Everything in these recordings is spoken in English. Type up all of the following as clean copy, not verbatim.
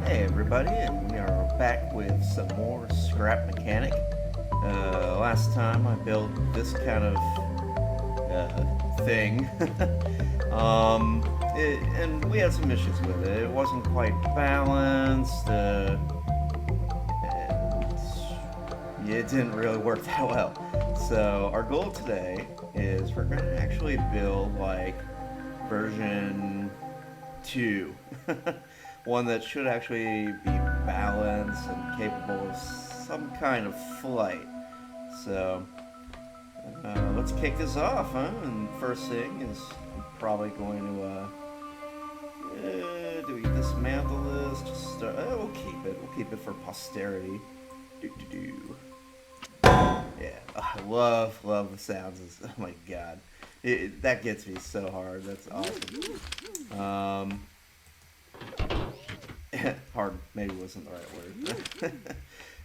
Hey everybody, and we are back with some more scrap mechanic. Last time I built this kind of thing, and we had some issues with it. It wasn't quite balanced, and it didn't really work that well. So our goal today is we're going to actually build like version 2. One that should actually be balanced and capable of some kind of flight. So let's kick this off, huh? And first thing is I'm probably going to do we dismantle this? Just we'll keep it. We'll keep it for posterity. Do do do. Yeah, I love the sounds. Oh my god, that gets me so hard. That's awesome. Hard maybe wasn't the right word.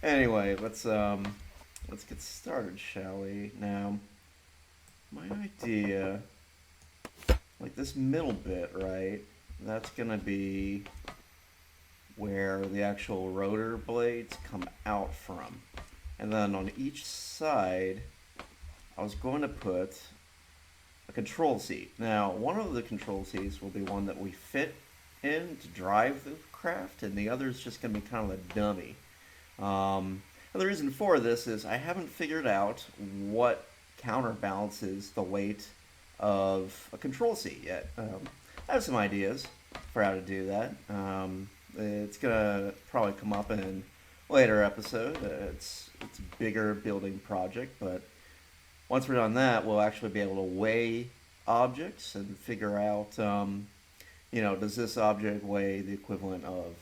Anyway, let's get started, shall we? Now, my idea, like this middle bit, right? That's gonna be where the actual rotor blades come out from, and then on each side, I was going to put a control seat. Now, one of the control seats will be one that we fit in to drive the craft, and the other is just going to be kind of a dummy. And the reason for this is I haven't figured out what counterbalances the weight of a control seat yet. I have some ideas for how to do that. It's gonna probably come up in a later episode. It's a bigger building project, but once we're done that, we'll actually be able to weigh objects and figure out, does this object weigh the equivalent of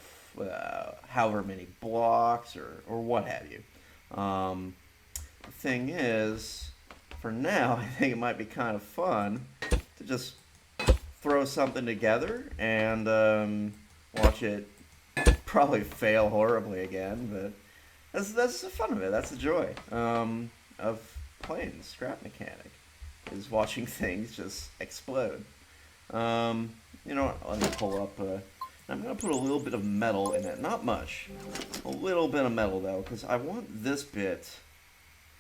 however many blocks or what have you. The thing is, for now, I think it might be kind of fun to just throw something together and watch it probably fail horribly again, but that's the fun of it. That's the joy of playing scrap mechanic, is watching things just explode. You know what? Let me pull up. I'm gonna put a little bit of metal in it, not much. A little bit of metal though, because I want this bit.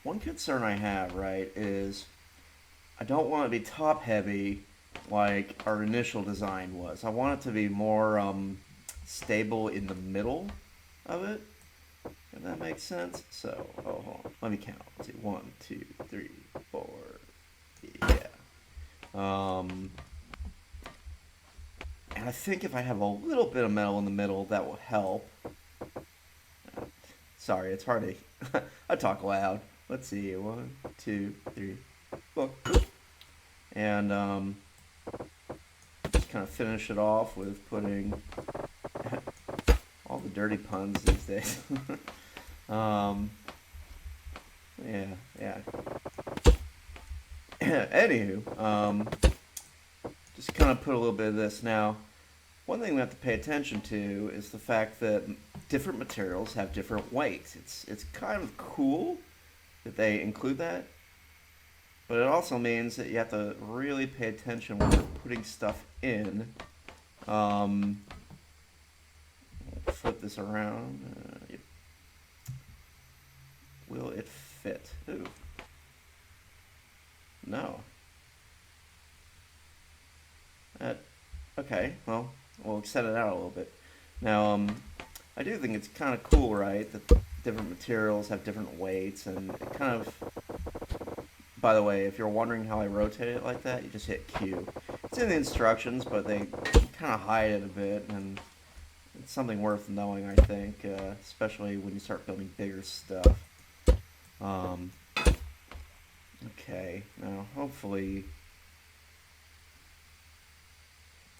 One concern I have, right, is I don't want it to be top heavy like our initial design was. I want it to be more stable in the middle of it. If that makes sense. So, hold on. Let me count. Let's see. 1, 2, 3, 4. Yeah. And I think if I have a little bit of metal in the middle, that will help. Sorry, it's hard to. I talk loud. Let's see. 1, 2, 3, 4. And just kind of finish it off with putting all the dirty puns these days. Yeah. Anywho, just kind of put a little bit of this. Now, one thing we have to pay attention to is the fact that different materials have different weights. It's kind of cool that they include that, but it also means that you have to really pay attention when you're putting stuff in. Flip this around. Yep. Will it fit? Ooh. No. Okay, well, we'll extend it out a little bit. Now, I do think it's kind of cool, right, that different materials have different weights, and it kind of, by the way, if you're wondering how I rotate it like that, you just hit Q. It's in the instructions, but they kind of hide it a bit, and it's something worth knowing, I think, especially when you start building bigger stuff. Okay, now hopefully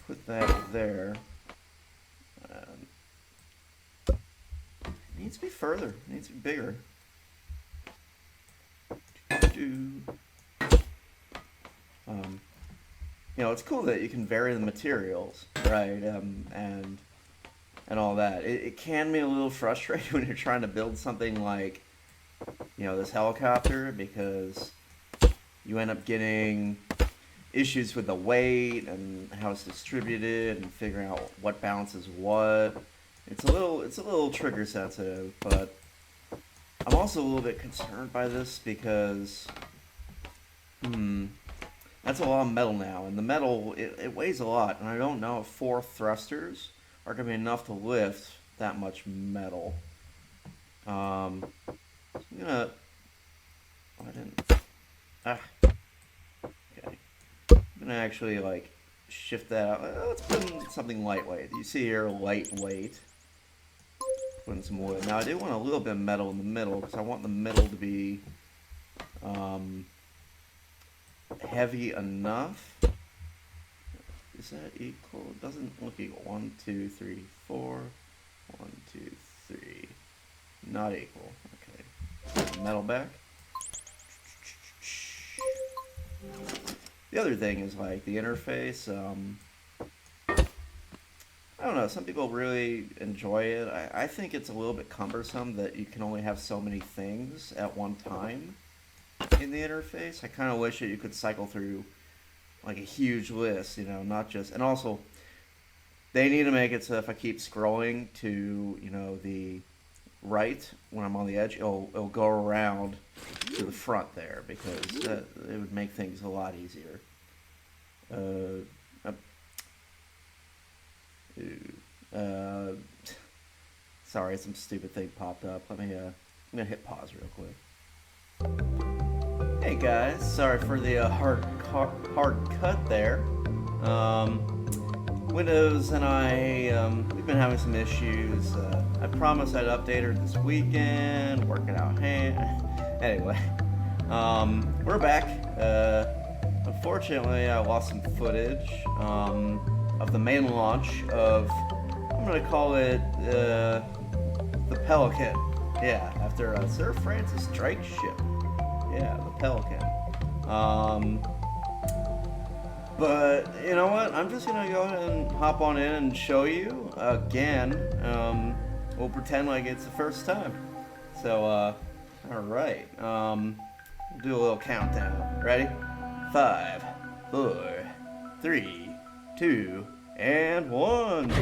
put that there. It needs to be further. It needs to be bigger. It's cool that you can vary the materials, right? And all that. It can be a little frustrating when you're trying to build something like, this helicopter, because you end up getting issues with the weight and how it's distributed and figuring out what balances what. it's a little trigger sensitive, but I'm also a little bit concerned by this because, that's a lot of metal now, and the metal it weighs a lot, and I don't know if 4 thrusters are gonna be enough to lift that much metal. I'm gonna. Oh, I didn't. Ah, okay. I'm gonna actually like shift that out. Let's put in something lightweight. You see here, lightweight. Put in some wood. Now I do want a little bit of metal in the middle because I want the middle to be um, heavy enough. Is that equal? It doesn't look equal. 1, 2, 3, 4. 1, 2, 3. Not equal. Okay. Metal back. The other thing is like the interface. I don't know. Some people really enjoy it. I think it's a little bit cumbersome that you can only have so many things at one time in the interface. I kind of wish that you could cycle through like a huge list, not just. And also, they need to make it so if I keep scrolling to, the right when I'm on the edge, it'll go around to the front there because it would make things a lot easier. Sorry, some stupid thing popped up. I'm gonna hit pause real quick. Hey guys, sorry for the hard cut there. Windows and we've been having some issues. I promised I'd update her this weekend, work it out. Anyway, we're back. Unfortunately, I lost some footage of the main launch of, I'm going to call it the Pelican. Yeah, after Sir Francis Drake's ship. Yeah, the Pelican. But you know what? I'm just gonna go ahead and hop on in and show you again. We'll pretend like it's the first time. So, all right. Do a little countdown. Ready? 5, 4, 3, 2, and 1.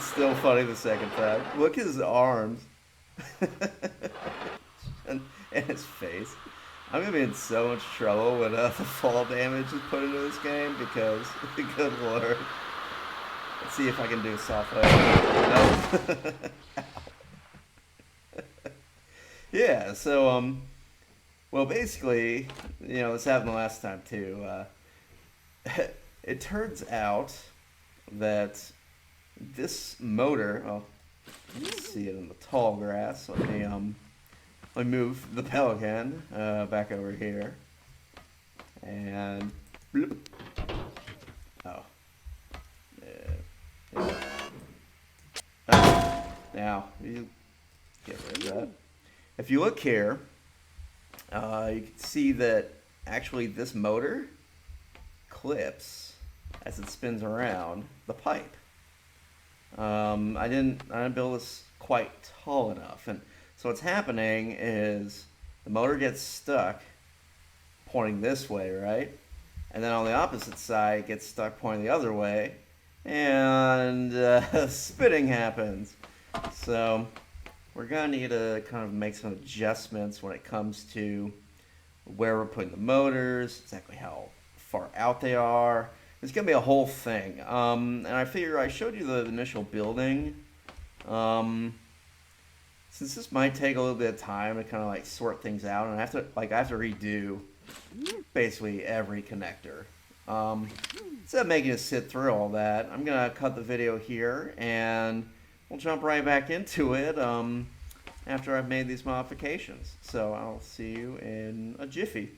Still funny the second time. Look at his arms and his face. I'm gonna be in so much trouble when the fall damage is put into this game because, good lord. Let's see if I can do a soft play. No. Yeah. So well, basically, this happened the last time too. It turns out that this motor, you can see it in the tall grass. Let me move the Pelican back over here, and bloop. Oh, now you get rid of that. If you look here, you can see that actually this motor clips as it spins around the pipe. I didn't build this quite tall enough, and so what's happening is the motor gets stuck pointing this way, right? And then on the opposite side it gets stuck pointing the other way, and spinning happens. So we're gonna need to kind of make some adjustments when it comes to where we're putting the motors, exactly how far out they are. It's gonna be a whole thing, and I figure I showed you the initial building. Since this might take a little bit of time to kind of like sort things out, and I have to redo basically every connector. Instead of making it sit through all that, I'm gonna cut the video here, and we'll jump right back into it after I've made these modifications. So I'll see you in a jiffy.